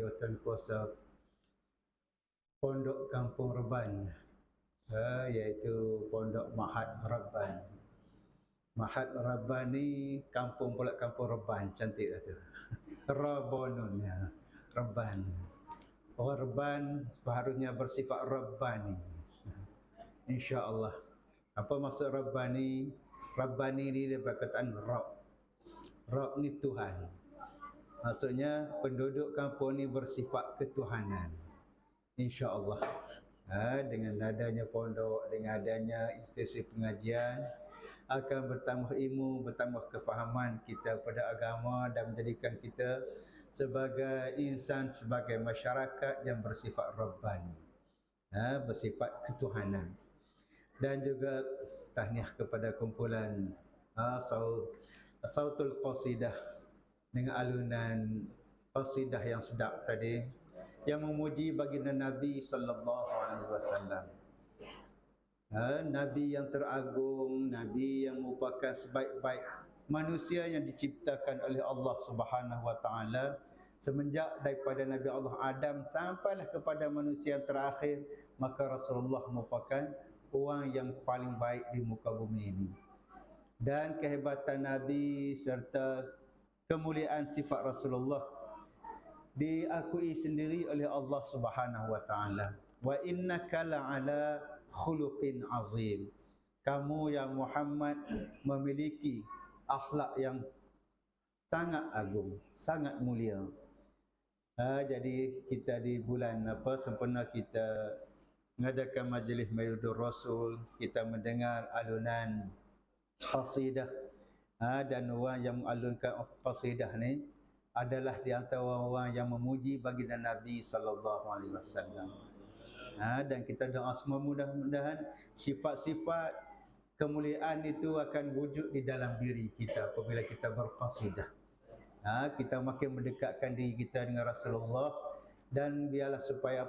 Jawatankuasa Pondok Kampung Reban, iaitu Pondok Mahat Reban. Mahat Reban ni kampung pula Kampung Reban, cantik lah tu. Rabonun ya, Reban. Orang Reban seharusnya bersifat Rabbani. InsyaAllah. Apa maksud Rabbani? Rabbani ni dia perkataan Rabb. Rabb ni Tuhan. Maksudnya penduduk kampung ni bersifat ketuhanan. InsyaAllah. Dengan adanya pondok, dengan adanya institusi pengajian, akan bertambah ilmu, bertambah kefahaman kita pada agama dan menjadikan kita sebagai insan, sebagai masyarakat yang bersifat Rabbani, bersifat ketuhanan. Dan juga tahniah kepada kumpulan Sautul Qasidah dengan alunan qasidah yang sedap tadi, yang memuji baginda Nabi sallallahu alaihi wasallam. Nabi yang teragung, Nabi yang merupakan sebaik-baik manusia yang diciptakan oleh Allah Subhanahu wa taala, semenjak daripada Nabi Allah Adam sampailah kepada manusia yang terakhir, maka Rasulullah merupakan orang yang paling baik di muka bumi ini. Dan kehebatan Nabi serta kemuliaan sifat Rasulullah diakui sendiri oleh Allah Subhanahu wa taala. Wa innaka la'ala khuluqin azim. Kamu yang Muhammad memiliki akhlak yang sangat agung, sangat mulia. Jadi kita di bulan sempena kita mengadakan majlis Maulidur Rasul, kita mendengar alunan qasidah, dan orang yang mengalunkan qasidah ni adalah di antara orang yang memuji baginda Nabi sallallahu alaihi wasallam. Dan kita doa semua mudah-mudahan sifat-sifat kemuliaan itu akan wujud di dalam diri kita apabila kita berqasidah. Kita makin mendekatkan diri kita dengan Rasulullah, dan biarlah supaya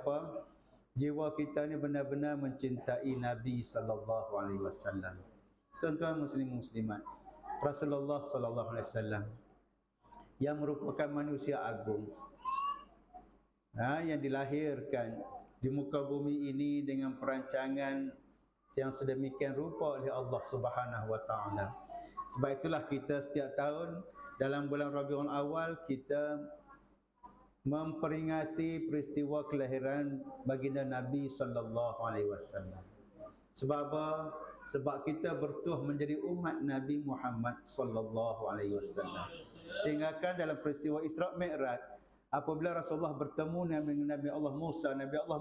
jiwa kita ni benar-benar mencintai Nabi sallallahu alaihi wasallam. Tuan-tuan muslim muslimat, Rasulullah sallallahu alaihi wasallam yang merupakan manusia agung, yang dilahirkan di muka bumi ini dengan perancangan yang sedemikian rupa oleh Allah Subhanahu wa taala. Sebab itulah kita setiap tahun dalam bulan Rabiul Awal kita memperingati peristiwa kelahiran baginda Nabi sallallahu alaihi wasallam. Sebab apa? Sebab kita bertuah menjadi umat Nabi Muhammad sallallahu alaihi wasallam. Sehingga kan dalam peristiwa Isra' Mi'raj, apabila Rasulullah bertemu dengan Nabi Allah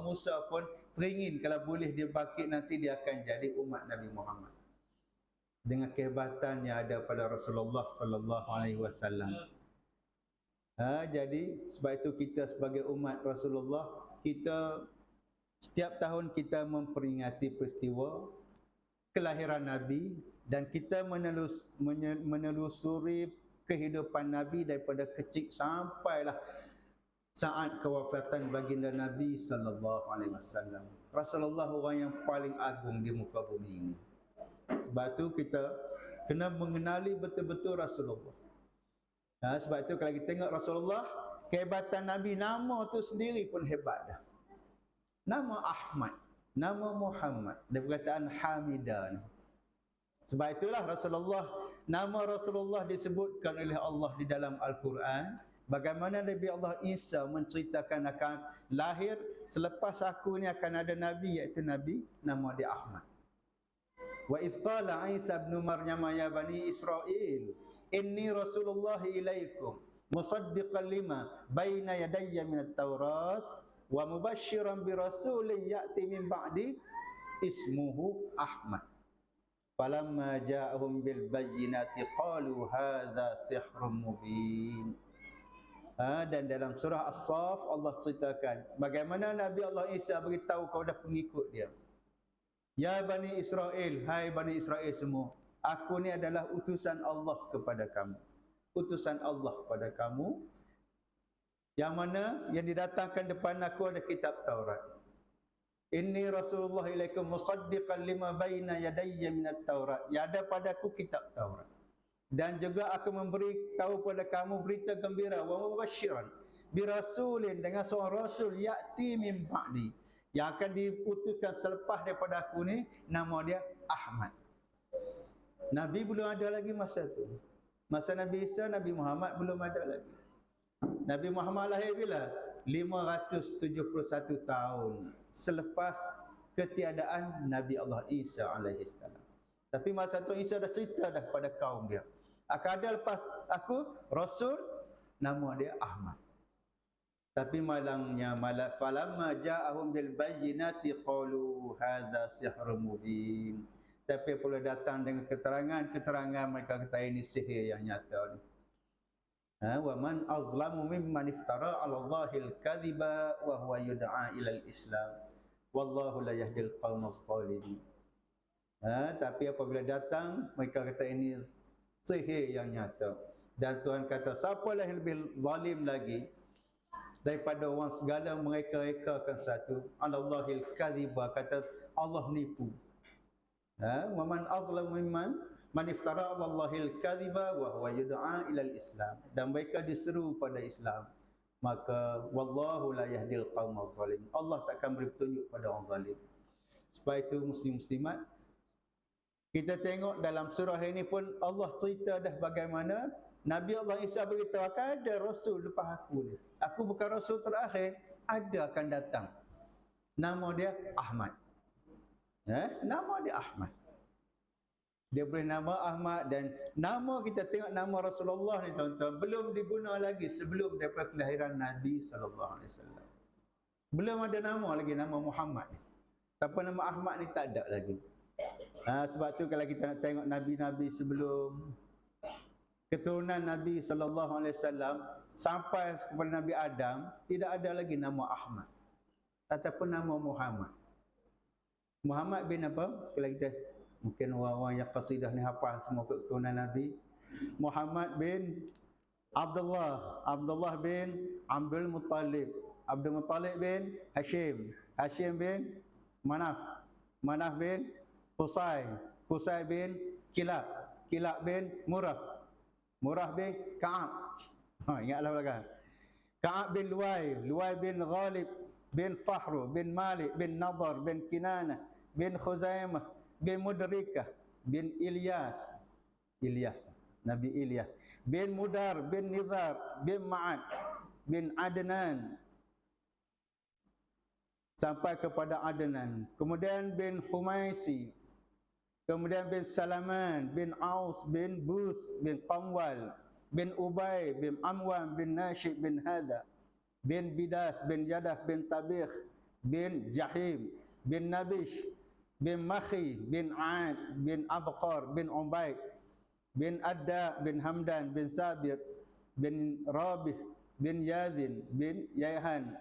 Musa pun teringin kalau boleh dia bangkit nanti dia akan jadi umat Nabi Muhammad. Dengan kehebatan yang ada pada Rasulullah sallallahu alaihi wasallam. Jadi sebab itu kita sebagai umat Rasulullah, kita setiap tahun kita memperingati peristiwa kelahiran Nabi, dan kita menelusuri kehidupan Nabi daripada kecil sampailah saat kewafatan baginda Nabi sallallahu alaihi wasallam. Rasulullah orang yang paling agung di muka bumi ini. Sebab itu kita kena mengenali betul-betul Rasulullah. Sebab itu kalau kita tengok Rasulullah, kehebatan Nabi, nama tu sendiri pun hebat dah. Nama Ahmad, nama Muhammad, dan perkataan Hamidan. Sebab itulah nama Rasulullah disebutkan oleh Allah di dalam Al-Quran. Bagaimana Nabi Allah Isa menceritakan akan lahir selepas aku ni akan ada Nabi, iaitu Nabi nama dia Ahmad. Wa idh qala Isa ibn Maryam ya bani Israel inni Rasulullah ilaikum musaddiqan lima baina yadayya minat Taurat wa mubasysyiran bi rasulin ya'ti min ba'di ismuhu Ahmad. Falamma ja'ahum bil bayyinati qalu hadza sihrun mubin. Dan dalam surah As-Saff Allah ceritakan bagaimana Nabi Allah Isa beritahu kepada pengikut dia, ya Bani Israel, hai Bani Israel semua, aku ni adalah utusan Allah kepada kamu. Utusan Allah kepada kamu, yang mana yang didatangkan depan aku ada kitab Taurat. Inni Rasulullah ilaikum musaddiqan lima baina yadayya minat Taurat. Yang ada padaku kitab Taurat. Dan juga aku memberi tahu pada kamu berita gembira wa mubasysyiran, birasulin, dengan seorang rasul ya'ti min ba'di, yang akan diputuskan selepas daripada aku ni, nama dia Ahmad. Nabi belum ada lagi masa tu. Masa Nabi Isa, Nabi Muhammad belum ada lagi. Nabi Muhammad lahir bila? 571 tahun selepas ketiadaan Nabi Allah Isa alaihissalam. Tapi masa tu Isa dah cerita dah pada kaum dia, akan ada lepas aku rasul, nama dia Ahmad. Tapi malangnya falamma ja'ahum bil bayyinati qalu hadza sihrun mubin. Tapi apabila datang dengan keterangan mereka kata ini sihir yang nyata ni. Wa man azlamu mimman iftara 'ala Allahil kadhiba wa huwa yud'a ila al-Islam. Wallahu la yahdil qaumal zalimin. Tapi apabila datang mereka kata ini sihir yang nyata. Dan Tuhan kata siapalah yang lebih zalim lagi daripada orang segala mereka-rekakan satu, 'ala Allahil kadhiba, kata Allah nipu. Wa man azlamu mimman iftara 'ala Allahil kadhiba wa huwa yud'a ila al-Islam, dan mereka diseru pada Islam, maka wallahu la yahdil qaumal zalim, Allah takkan beri petunjuk pada orang zalim. Sebab itu muslim-muslimat, kita tengok dalam surah ini pun Allah cerita dah bagaimana Nabi Allah Isa beritahu akan ada rasul lepas aku ni. Aku bukan rasul terakhir, ada akan datang. Nama dia Ahmad. Nama dia Ahmad. Dia beri nama Ahmad, dan nama kita tengok nama Rasulullah ni tuan-tuan belum diguna lagi sebelum daripada kelahiran Nabi sallallahu alaihi wasallam. Belum ada nama lagi nama Muhammad ni. Tapi nama Ahmad ni tak ada lagi. Sebab tu kalau kita nak tengok nabi-nabi sebelum keturunan Nabi sallallahu alaihi wasallam sampai kepada Nabi Adam, tidak ada lagi nama Ahmad ataupun nama Muhammad. Muhammad bin apa? Kalau kita mungkin orang-orang yang qasidah ni hafal semua keturunan Nabi. Muhammad bin Abdullah, Abdullah bin Abdul Muttalib, Abdul Muttalib bin Hashim, Hashim bin Manaf, Manaf bin Qusay, Qusay bin Kilab, Kilab bin Murrah, Murrah bin Ka'ab. Ingatlah belakang. Ka'ab bin Luwai, Luwai bin Ghalib bin Fahru bin Malik bin Nadar bin Kinanah bin Khuzaimah bin Mudrikah bin Ilyas, Ilyas, Nabi Ilyas bin Mudar bin Nizar bin Ma'ad bin Adnan sampai kepada Adnan. Kemudian bin Humaisi, kemudian bin Salaman bin Aus bin Bus bin Qamwal bin Ubay bin Amwan bin Nashib bin Hadha bin Bidas bin Jadah bin Tabikh bin Jahim bin Nabish bin Makhi bin Aad bin Abqar bin Ubaid bin Adda bin Hamdan bin Sabir bin Rabih bin Yazin bin Yayhan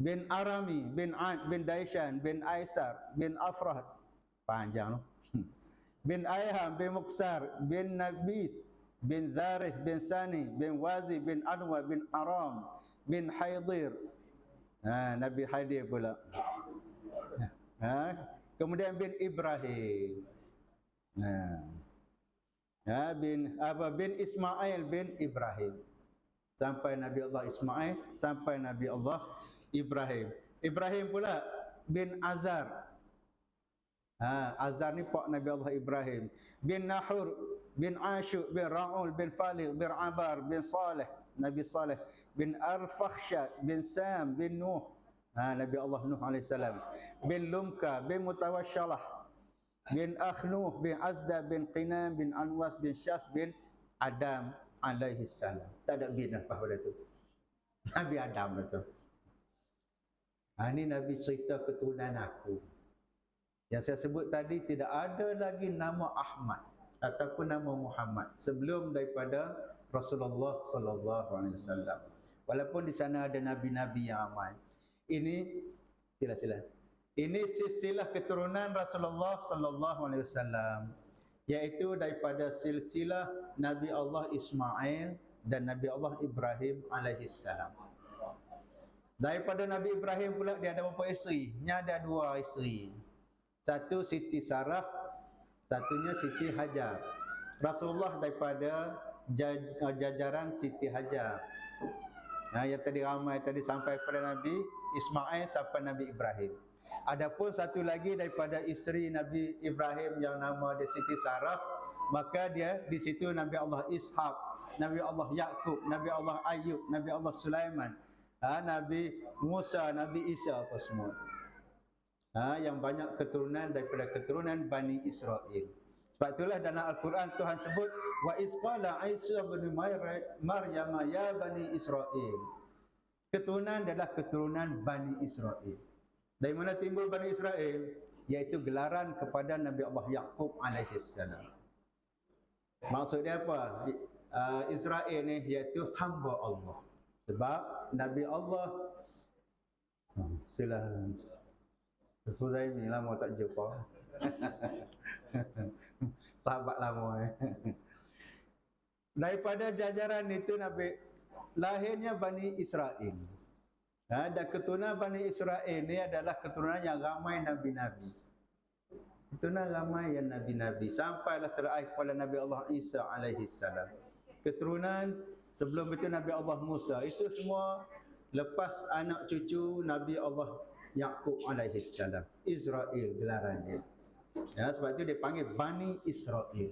bin Arami bin Ad bin Daishan bin Aisar bin Afrah, panjang loh, bin Ayham bin Muksar bin Nabith bin Zarih bin Sani bin Wazi bin Anwa bin Aram bin Haidir, Nabi Haidir pula. Kemudian bin Ibrahim, bin Ismail bin Ibrahim, sampai Nabi Allah Ismail, sampai Nabi Allah Ibrahim. Ibrahim pula bin Azar, Azar ni pak Nabi Allah Ibrahim, bin Nahur bin Ashur bin Ra'ul bin Falih bin Abar bin Saleh, Nabi Saleh, bin Arfakhshad bin Sam bin Nuh, Nabi Allah Nuh alaihissalam, bin Lumka bin Mutawasyalah bin Akhnuh bin Azda bin Qinan bin Anwas bin Syas bin Adam alaihissalam. Tak ada bin apa pada tu, Nabi Adam betul. Ini Nabi cerita keturunan aku. Yang saya sebut tadi tidak ada lagi nama Ahmad ataupun nama Muhammad sebelum daripada Rasulullah sallallahu alaihi wasallam. Walaupun di sana ada nabi-nabi yang ramai. Ini sila-sila. Ini silsilah keturunan Rasulullah sallallahu alaihi wasallam, iaitu daripada silsilah Nabi Allah Ismail dan Nabi Allah Ibrahim alaihissalam. Daripada Nabi Ibrahim pula dia ada berapa isteri? Nya ada 2 isteri. Satu Siti Sarah, satunya Siti Hajar. Rasulullah daripada jajaran Siti Hajar. Yang tadi ramai tadi sampai pada Nabi Ismail sampai Nabi Ibrahim. Adapun satu lagi daripada isteri Nabi Ibrahim yang nama dia Siti Sarah, maka dia di situ Nabi Allah Ishak, Nabi Allah Yakub, Nabi Allah Ayub, Nabi Allah Sulaiman, Nabi Musa, Nabi Isa, apa semua. Yang banyak keturunan daripada keturunan Bani Israel. Sebab itulah dalam Al-Quran Tuhan sebut wa iz qala Isa bin Maryam ya Bani Israel. Keturunan adalah keturunan Bani Israel. Dari mana timbul Bani Israel? Iaitu gelaran kepada Nabi Allah Yakub alaihissalam. Maksudnya apa? Israel ni iaitu hamba Allah. Sebab Nabi Allah silakan Huzaimi lama tak jumpa. Sahabat lama. Daripada jajaran itu Nabi lahirnya Bani Israel. Dan keturunan Bani Israel ini adalah keturunan yang ramai Nabi-Nabi. Keturunan ramai yang Nabi-Nabi. Sampailah terakhir kepada Nabi Allah Isa alaihissalam. Keturunan sebelum itu Nabi Allah Musa. Itu semua lepas anak cucu Nabi Allah Yakub alaihissalam. Israel gelaran dia. Sebab itu dia panggil Bani Israel.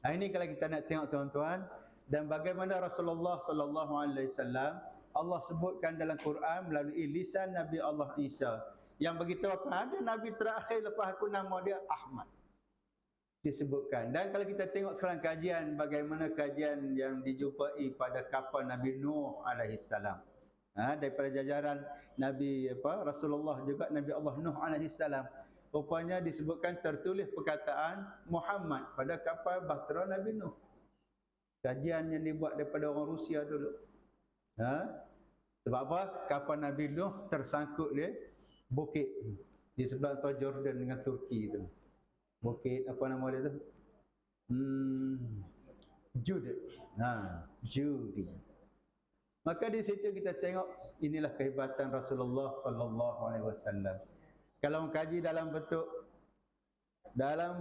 Ini kalau kita nak tengok tuan-tuan, dan bagaimana Rasulullah sallallahu alaihi wasallam Allah sebutkan dalam Quran melalui lisan Nabi Allah Isa yang beritahu ada Nabi terakhir lepas aku nama dia Ahmad. Disebutkan. Dan kalau kita tengok sekarang kajian, bagaimana kajian yang dijumpai pada kapal Nabi Nuh alaihissalam. Daripada jajaran Nabi Rasulullah juga Nabi Allah Nuh alaihissalam. Rupanya disebutkan tertulis perkataan Muhammad pada kapal bahtera Nabi Nuh. Kajian yang dibuat daripada orang Rusia dulu. Sebab apa? Kapal Nabi Nuh tersangkut dia bukit di sebelah antara Jordan dengan Turki tu. Bukit apa nama dia tu? Judi. Judi. Maka di situ kita tengok inilah kehebatan Rasulullah sallallahu alaihi wasallam. Kalau mengkaji dalam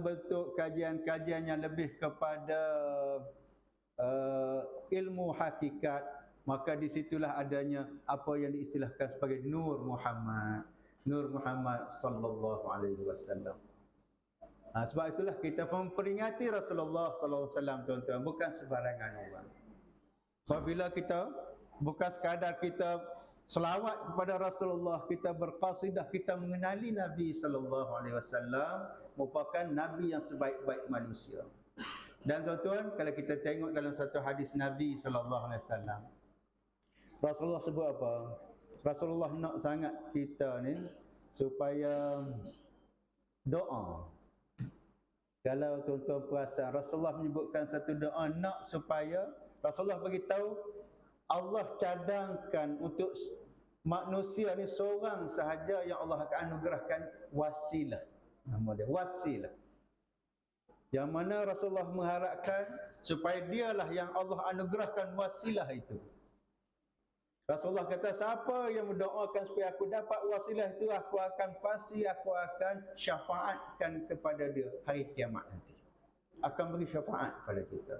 bentuk kajian-kajian yang lebih kepada ilmu hakikat, maka di situlah adanya apa yang diistilahkan sebagai Nur Muhammad. Nur Muhammad sallallahu alaihi wasallam. Sebab itulah kita memperingati Rasulullah sallallahu alaihi wasallam, tuan-tuan, bukan sebarangan orang. Apabila kita bukan sekadar kita selawat kepada Rasulullah, kita berqasidah, kita mengenali Nabi sallallahu alaihi wasallam, merupakan Nabi yang sebaik-baik manusia. Dan tuan-tuan, kalau kita tengok dalam satu hadis Nabi sallallahu alaihi wasallam, Rasulullah sebut apa? Rasulullah nak sangat kita ni supaya doa. Kalau tuan-tuan perasan, Rasulullah menyebutkan satu doa nak supaya Rasulullah beritahu Allah cadangkan untuk manusia ni seorang sahaja yang Allah akan anugerahkan wasilah. Nama dia wasilah. Yang mana Rasulullah mengharapkan supaya dialah yang Allah anugerahkan wasilah itu. Rasulullah kata, siapa yang mendoakan supaya aku dapat wasilah itu, aku akan syafaatkan kepada dia hari kiamat nanti. Akan beri syafaat kepada kita.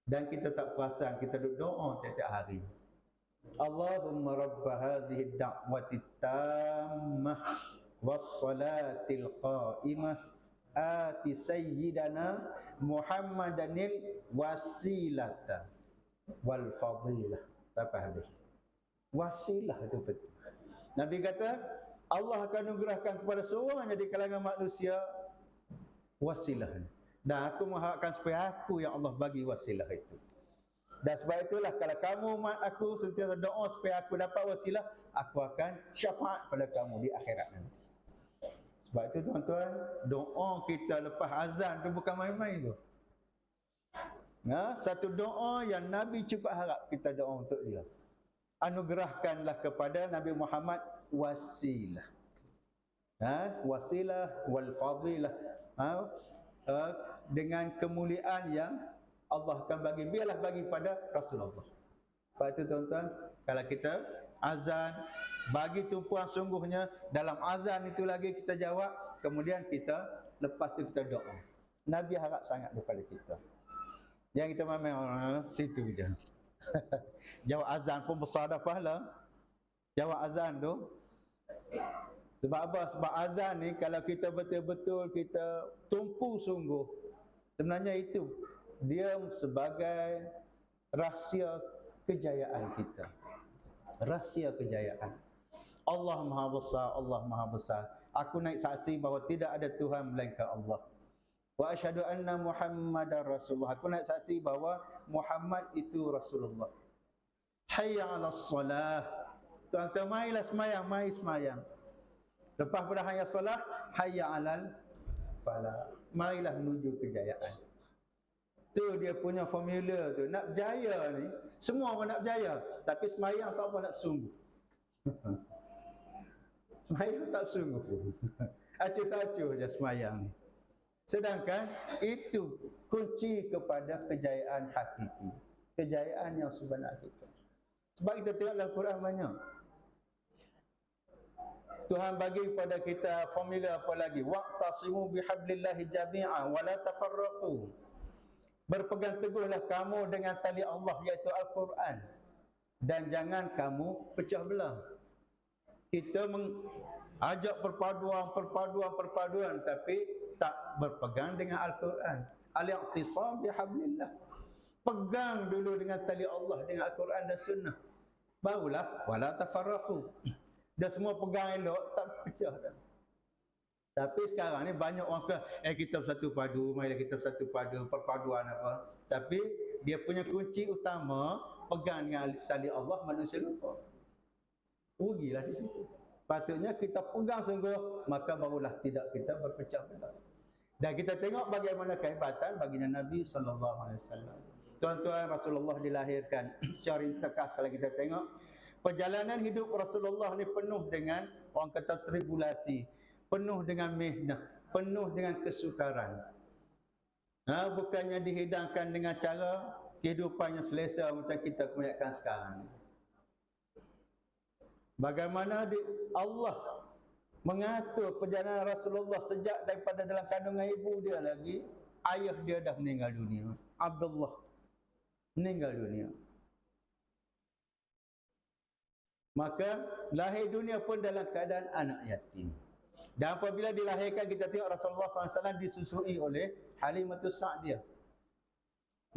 Dan kita tak perasan, kita duduk doa setiap hari. Allahumma rabba hadhihi da'wati tammah wassalatil qa'imah ati sayyidana Muhammadanil wasilata wal fadilah. Sampai habis. Wasilah itu betul. Nabi kata Allah akan anugerahkan kepada seorang di kalangan manusia wasilah. Dan aku mengharapkan supaya aku yang Allah bagi wasilah itu. Dan sebab itulah kalau kamu umat aku sentiasa doa supaya aku dapat wasilah, aku akan syafaat pada kamu di akhirat nanti. Sebab itu tuan-tuan, doa kita lepas azan tu bukan main-main tu. Satu doa yang Nabi cukup harap kita doa untuk dia. Anugerahkanlah kepada Nabi Muhammad wasilah. Wasilah wal fadilah. Dengan kemuliaan yang Allah akan bagi, biarlah bagi pada Rasulullah. Sebab itu tuan-tuan, kalau kita azan, bagi tumpuan sungguhnya, dalam azan itu lagi kita jawab, kemudian kita, lepas itu kita doa. Nabi harap sangat daripada kita. Yang kita main-main situ je. Jawab azan pun besar dah pahala. Jawab azan tu. Sebab apa? Sebab azan ni kalau kita betul-betul kita tumpu sungguh, sebenarnya itu dia sebagai rahsia kejayaan kita. Rahsia kejayaan. Allah Maha Besar, Allah Maha Besar. Aku naik saksi bahawa tidak ada Tuhan melainkan Allah. Wa asyhadu anna Muhammadar Rasulullah. Aku naik saksi bahawa Muhammad itu Rasulullah. Hayya 'alas salah. Tuan-tuan, marilah semayang, mari semayang. Lepas pada hayya salah, hayya 'alal falah. Marilah menuju kejayaan. Tu dia punya formula tu. Nak berjaya ni, semua orang nak berjaya, tapi semayang tak apa nak sungguh. Semayang tak sungguh. Acuh-acuh je semayang ni. Sedangkan itu kunci kepada kejayaan hakiki, kejayaan yang sebenar kita. Sebab kita tengok dalam Quran banyak. Tuhan bagi kepada kita formula apa lagi? Waqtasimu bihablillahi jami'an wa la tafarraqu. Berpegang teguhlah kamu dengan tali Allah, iaitu Al-Quran, dan jangan kamu pecah belah. Kita mengajak perpaduan, tapi tak berpegang dengan Al-Quran. Al-iqtisam bihablillah. Pegang dulu dengan tali Allah, dengan Al-Quran dan Sunnah. Barulah wala tafarraqu. Dah semua pegang elok, tak pecah dah. Tapi sekarang ni banyak orang suka, kita bersatu padu, marilah kita bersatu padu, perpaduan apa. Tapi dia punya kunci utama, pegang dengan tali Allah, manusia lupa. Rugilah di situ. Patutnya kita pegang sungguh, maka barulah tidak kita berpecah belah. Dan kita tengok bagaimana kehebatan baginda Nabi SAW. Tuan-tuan, Rasulullah dilahirkan secara interkas. Kalau kita tengok perjalanan hidup Rasulullah ni penuh dengan, orang kata, tribulasi, penuh dengan mihnah, penuh dengan kesukaran. Bukannya dihidangkan dengan cara kehidupan yang selesa macam kita kebanyakan sekarang. Bagaimana Allah mengatur perjalanan Rasulullah sejak daripada dalam kandungan ibu dia lagi, ayah dia dah meninggal dunia. Abdullah meninggal dunia. Maka lahir dunia pun dalam keadaan anak yatim. Dan apabila dilahirkan, kita tengok Rasulullah SAW disusui oleh Halimatus Sa'diyah.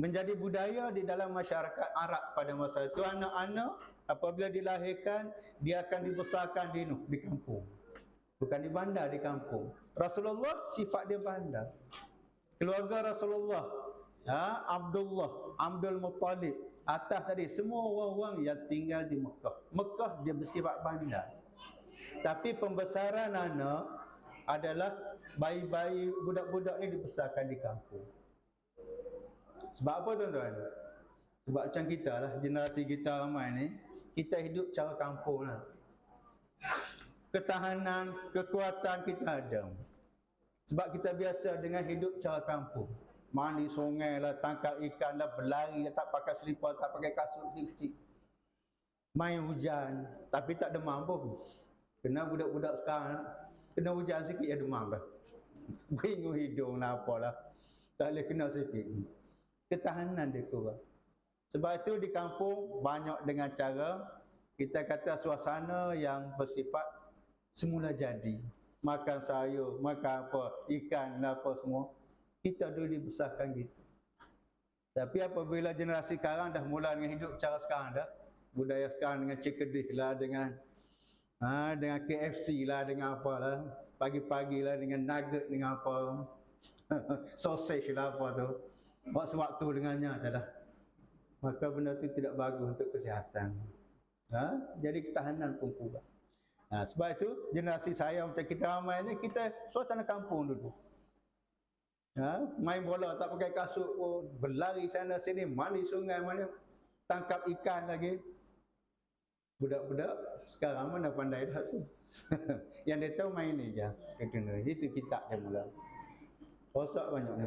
Menjadi budaya di dalam masyarakat Arab pada masa itu, anak-anak apabila dilahirkan, dia akan dibesarkan di kampung. Bukan di bandar, di kampung. Rasulullah sifat dia bandar. Keluarga Rasulullah, Abdullah, Abdul Muttalib, atas tadi, semua orang-orang yang tinggal di Mekah. Mekah dia bersifat bandar. Tapi pembesaran anak adalah bayi-bayi, budak-budak ni dibesarkan di kampung. Sebab apa tuan-tuan? Sebab macam kita lah, generasi kita ramai ni, kita hidup cara kampung lah. Ketahanan, kekuatan kita ada. Sebab kita biasa dengan hidup cara kampung. Mandi sungai lah, tangkap ikan lah, berlari lah, tak pakai selipar, tak pakai kasut kecil-kecil. Main hujan, tapi tak demam pun. Kena budak-budak sekarang, kena hujan sikit ya demam dah. Beringu hidung lah apalah. Tak boleh kena sikit. Ketahanan dia kurang. Sebab itu di kampung banyak dengan cara, kita kata suasana yang bersifat semula jadi. Makan sayur, makan apa, ikan lah apa semua. Kita dulu dibesarkan gitu. Tapi apabila generasi sekarang dah mula dengan hidup cara sekarang dah, budaya sekarang dengan cekedih lah, dengan KFC lah, dengan apalah, pagi-pagi lah dengan nugget, dengan apa, sausage lah apa tu, waktu-waktu dengannya adalah, maka benda tu tidak bagus untuk kesihatan. Jadi ketahanan pun kurang. Sebab itu generasi saya macam kita ramai ni, kita suasana kampung dulu. Main bola tak pakai kasut pun, berlari sana sini, mandi sungai, mana tangkap ikan lagi. Budak-budak sekarang mana pandai dah tu. Yang dia tahu main ni je. Itu kitab dia mula. Rosak banyak ni.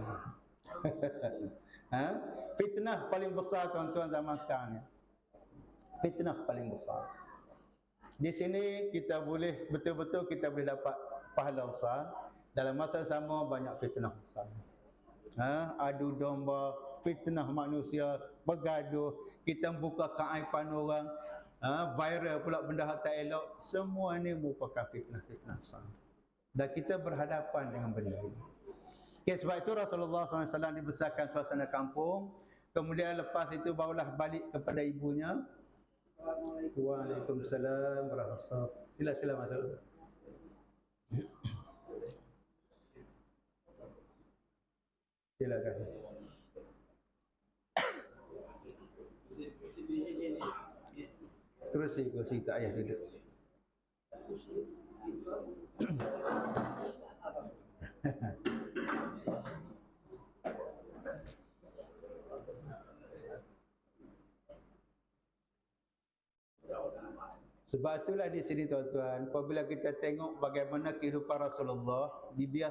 Fitnah paling besar tuan-tuan zaman sekarang ni. Fitnah paling besar. Di sini kita boleh betul-betul kita boleh dapat pahala besar. Dalam masa sama banyak fitnah besar. Adu domba, fitnah manusia, bergaduh, kita buka keaiban orang, viral pula benda hak tak elok. Semua ni merupakan fitnah-fitnah besar. Dan kita berhadapan dengan benda ini. Okay, sebab itu Rasulullah SAW dibesarkan suasana kampung. Kemudian lepas itu barulah balik kepada ibunya. Waalaikumsalam warahmatullahi wabarakatuh. Sila masuk. Silakan. Kursi tak payah duduk. Sebab itulah di sini tuan-tuan, apabila kita tengok bagaimana kehidupan Rasulullah, dibiasakan